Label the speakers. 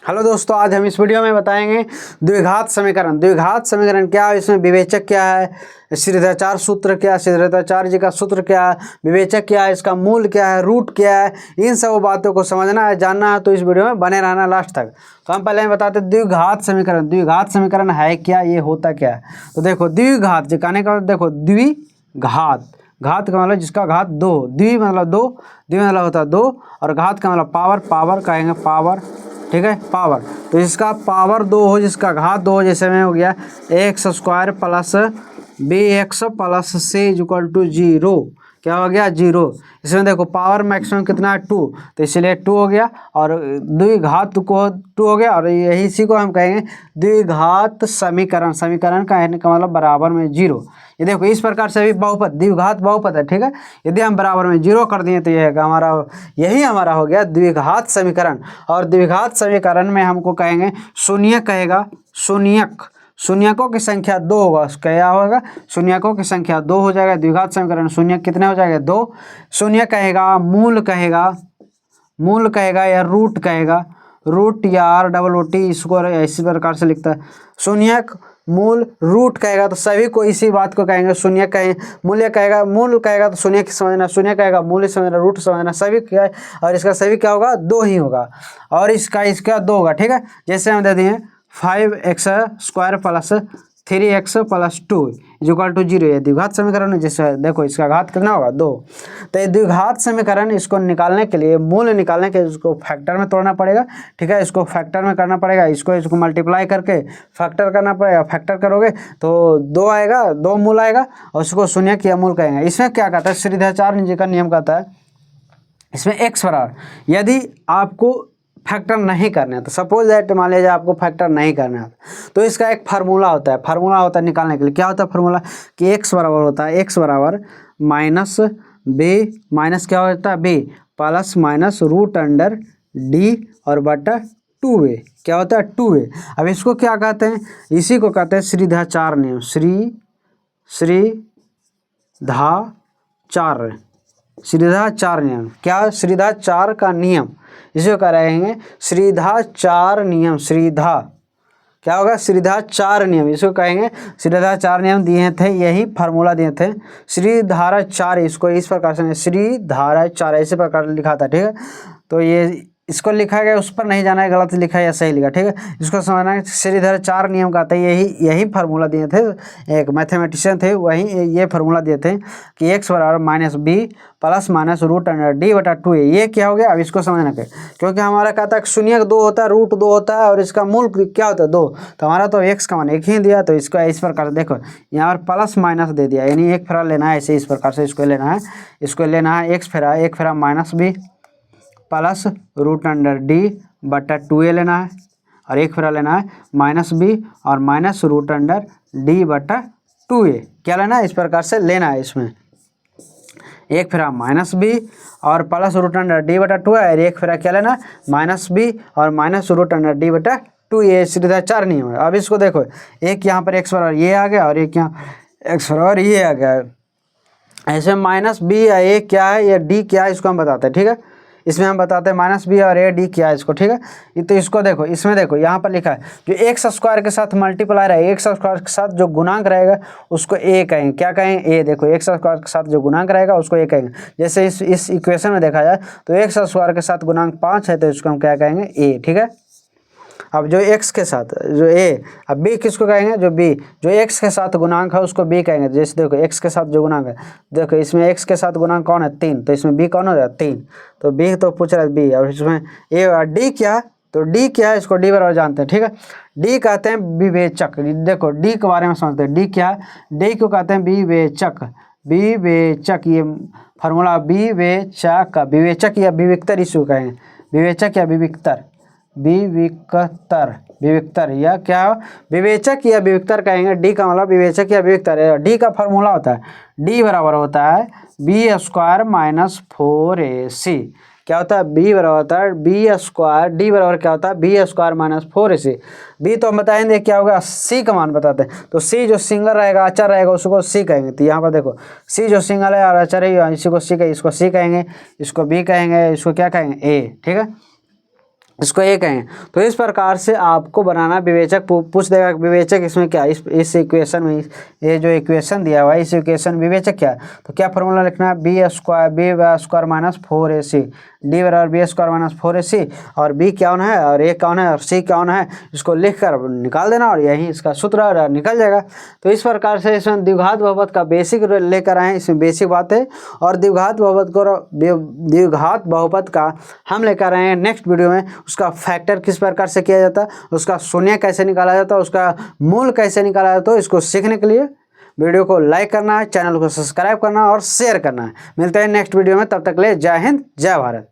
Speaker 1: Hello दोस्तों, आज हम इस वीडियो में बताएंगे द्विघात समीकरण। द्विघात समीकरण क्या है, इसमें विवेचक क्या है, श्रीधराचार्य सूत्र क्या है, श्रीधराचार्य जी का सूत्र क्या है, विवेचक क्या है, इसका मूल क्या है, रूट क्या है, इन सब बातों को समझना है, जानना है तो इस वीडियो में बने रहना लास्ट तक। तो हम पहले बताते हैं द्विघात समीकरण। द्विघात समीकरण है क्या, ये होता क्या है। तो देखो द्विघात जो कहने का देखो द्विघात, घात का मतलब जिसका घात दो, द्वि मतलब दो, द्वि मतलब होता है दो, और घात का मतलब पावर, पावर कहेंगे पावर, ठीक है पावर। तो इसका पावर दो हो, जिसका घात दो हो, जैसे में हो गया x square plus b x plus c equal to zero. क्या हो गया, जीरो। इसमें देखो पावर मैक्सिमम कितना है, टू, तो इसलिए टू हो गया, और द्विघात को टू हो गया, और यही इसी को हम कहेंगे द्विघात समीकरण। समीकरण का मतलब बराबर में जीरो। ये देखो इस प्रकार से भी बहुपद, द्विघात बहुपद है, ठीक है। यदि हम बराबर में जीरो कर दिए तो यह हमारा, यही हमारा हो गया द्विघात समीकरण। और द्विघात समीकरण में हमको कहेंगे शून्य कहेगा, शून्यक, शून्यकों की संख्या दो होगा। क्या होगा, शून्यकों की संख्या दो हो जाएगा। द्विघात समीकरण शून्य कितने हो जाएगा, दो। शून्य कहेगा, मूल कहेगा, मूल कहेगा या रूट कहेगा, रूट या आर डबल ओ टी, इसको इसी प्रकार से लिखता है। शून्यक, मूल, रूट कहेगा तो सभी को इसी बात को कहेंगे शून्य कहें। मूल्य कहेगा, मूल कहेगा तो शून्य की समझना, शून्य कहेगा मूल्य समझना, रूट समझना, सभी क्या है, और इसका सभी क्या होगा, दो ही होगा, और इसका दो होगा, ठीक है। जैसे हम दे दिए 5x square plus 3x plus 2 equal to zero. ये द्विघात समीकरण है। जैसे देखो इसका घात कितना होगा, दो। तो ये द्विघात समीकरण, इसको निकालने के लिए, मूल निकालने के लिए इसको फैक्टर में तोड़ना पड़ेगा, ठीक है। इसको फैक्टर में करना पड़ेगा, इसको मल्टीप्लाई करके फैक्टर करना पड़ेगा। फैक्टर करोगे तो दो आएगा, दो मूल आएगा, और उसको शून्य किया मूल कहेंगे। इसमें क्या कहता है, श्रीधराचार्य जी का नियम कहता है, इसमें x बराबर, यदि आपको फैक्टर नहीं करना है तो सपोज दैट मान लीजिए आपको फैक्टर नहीं करना है तो इसका एक फार्मूला होता है। फार्मूला होता है निकालने के लिए, क्या होता है फार्मूला, कि x बराबर होता है, x बराबर माइनस बी, माइनस क्या होता है b, plus minus root under D और बटा 2a। क्या होता है 2a। अब इसको क्या कहते हैं, इसी को कहते हैं श्रीधराचार्य नियम। श्रीधराचार्य नियम। क्या, श्रीधराचार्य का नियम, इसे कह रहे हैं श्रीधराचार्य नियम। क्या होगा, श्रीधराचार्य नियम, इसको कहेंगे श्रीधराचार्य नियम। दिए थे यही फार्मूला दिए थे, श्रीधराचार्य, इसको इस प्रकार से श्रीधराचार्य इसी प्रकार लिखा था, ठीक है। तो ये इसको लिखा गया, उस पर नहीं जाना है गलत लिखा है या सही लिखा, ठीक है। इसको समझना है, श्रीधराचार्य नियम का था, यही फार्मूला दिए थे, एक मैथमेटिशियन थे, वही ये फार्मूला दिए थे कि x बराबर minus b plus minus root under D बटा 2a। ये क्या हो गया, अब इसको समझना है, क्योंकि हमारा कहता है शून्य दो होता है, रूट दो होता है, और इसका मूल क्या होता है, दो। तो हमारा तो x का मान एक ही दिया, तो इसको इस प्रकार से देखो यहाँ पर प्लस माइनस दे दिया, यानी एक फेरा लेना है, ऐसे इस प्रकार से इसको लेना है, एक फेरा minus b plus root under D बटा 2a लेना है, और एक फेरा लेना है माइनस बी और माइनस रूट अंडर डी बटा 2a। क्या लेना है, इस प्रकार से लेना है। इसमें एक फेरा माइनस बी और प्लस रूट अंडर डी बटा 2a, और एक फेरा क्या लेना है, माइनस बी और माइनस रूट अंडर डी बटा 2a। श्रीधराचार्य नियम है। अब इसको देखो, एक यहाँ पर x बराबर ये आ गया, और एक यहाँ x बराबर ये आ गया। ऐसे माइनस बी या ए क्या है, या डी क्या है, इसको हम बताते हैं, ठीक है। इसमें हम बताते हैं माइनस बी और ए डी क्या है इसको, ठीक है। तो इसको देखो, इसमें देखो यहाँ पर लिखा है जो एक्स स्क्वायर के साथ मल्टीप्लाई रहेगा, एक्स स्क्वायर के साथ जो गुणांक रहेगा उसको ए कहेंगे। क्या कहेंगे, ए। देखो एक्स स्क्वायर के साथ जो गुणांक रहेगा उसको ए कहेंगे। जैसे इस इक्वेशन में देखा जाए तो एक्स स्क्वायर के साथ गुणांक 5 है, तो इसको हम क्या कहेंगे, ए, ठीक है। अब जो x के साथ जो a, अब b किसको कहेंगे, जो b, जो x के साथ गुणांक है उसको b कहेंगे। जैसे देखो x के साथ जो गुणांक है, देखो इसमें x के साथ गुणांक कौन है, 3, तो इसमें b कौन हो जाए, 3, तो b तो पूछ रहा है b। और इसमें a और d क्या, तो d क्या है, इसको d बराबर जानते हैं, ठीक है। d कहते हैं विवेचक। देखो d के बारे में समझते हैं, d क्या है, d को कहते हैं विवेचक। विवेचक, ये फार्मूला विवेचक, विवेचक या विविक्तर इसको कहेंगे, विवेचक या विविक्तर, विविक्तर या क्या, विवेचक या विविक्तर कहेंगे। डी का मतलब विवेचक या विविक्तर। डी का फार्मूला होता है, डी बराबर होता है बी स्क्वायर माइनस 4ac। क्या होता है, बी बराबर होता है बी स्क्वायर, डी बराबर क्या होता है, b square minus 4ac। B तो हम बताएंगे क्या होगा, सी का मान बताते हैं। तो सी जो सिंगल रहेगा, अचर रहेगा, उसको सी कहेंगे। तो यहाँ पर देखो सी जो सिंगल है और अचर है, इसी को सी कहेंगे, इसको सी कहेंगे, इसको बी कहेंगे, इसको क्या कहेंगे, ए, ठीक है। इसको ए कहें। तो इस प्रकार से आपको बनाना, विवेचक पूछ देगा विवेचक इसमें क्या, इस इक्वेशन में ये जो इक्वेशन दिया हुआ है इस इक्वेशन विवेचक क्या है, तो क्या फॉर्मूला लिखना है, b square minus 4ac, D बराबर बी स्क्वायर माइनस 4ac, और बी क्या होना है और ए कौन है और सी क्या होना है, इसको लिख कर निकाल देना और यही इसका सूत्र निकल जाएगा। तो इस प्रकार से इसमें द्विघात बहुपद का बेसिक लेकर आए, इसमें बेसिक बात है। और द्विघात बहुपद का हम लेकर आए हैं नेक्स्ट वीडियो में, उसका फैक्टर किस प्रकार से किया जाता है, उसका शून्य कैसे निकाला जाता है, उसका मूल कैसे निकाला जाता है, इसको सीखने के लिए वीडियो को लाइक करना है, चैनल को सब्सक्राइब करना और शेयर करना है। मिलते हैं नेक्स्ट वीडियो में, तब तक ले जय हिंद जय भारत।